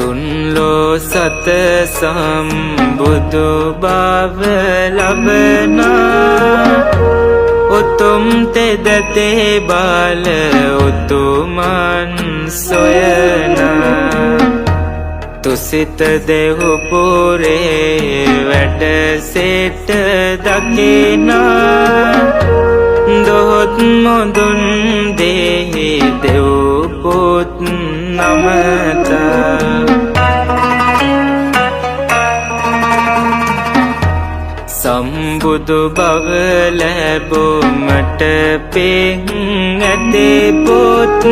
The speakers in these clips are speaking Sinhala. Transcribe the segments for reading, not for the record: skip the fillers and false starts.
තුන්ලෝ සත සම්බුදු බව ලබනා උතුම් තෙදතේ බාල උතුමන් සොයනා තුසිත දෙව්පුරේ වැඩ සිට දකිනා දොහොත් මොදුන් දෙහි දෙව්පුත් නමතා සම්බුදු බව ලැබුමට පින් ඇති පුත්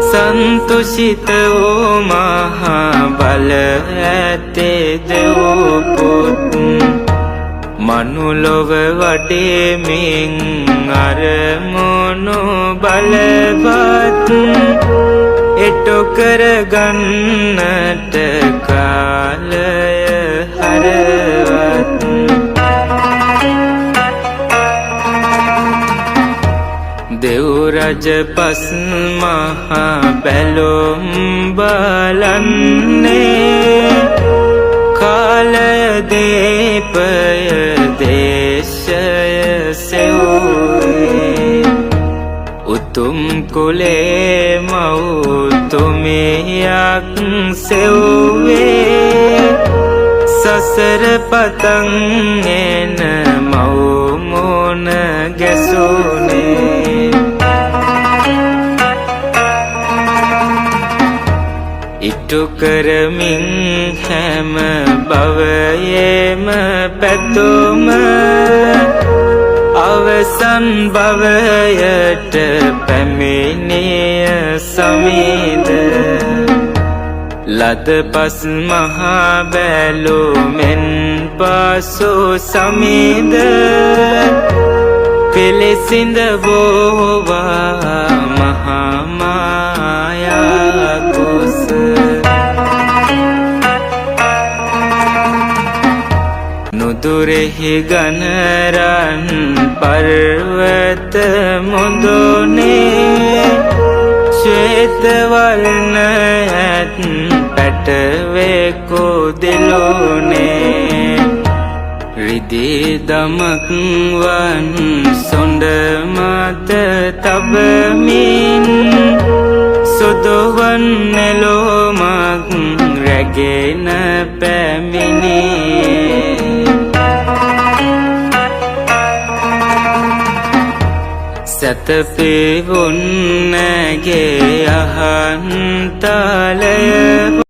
සන්තුෂිත වූ මහා බල ඇති දෙව්පුත් මනුලොව වඩෙමින් අරමුණු බලවත් එටු කරගන්නට කාලය හරවත් දෙව් රජ පස් මහා බැලුම් බලන්නේ කාලය දීපය දේශය සෙව්වේ උතුම් කුලේ මෞතුමියක් සෙව්වේ සසර පතන් එන මව්මුණ ගැසුනේ ඉටු කරමින් හැම භවයේම පැතුම අවසන් භවයට පැමිණිය සමීද ලද පස් මහා බැලුමෙන් පසු සමීද පිළිසිඳ වූවා මහා මායා කුස නුදුරෙහි ගණරන් පර්වත මුදුනේ ශ්වේත වර්ණ ඇත් පැටවෙකු දිලුනේ රිදී දමක් වන් සොඬ මත තබමින් සුදුවන් නෙලොමක් රැගෙන පැමිණේ සතපේ වුන්නගේ අහන්තලය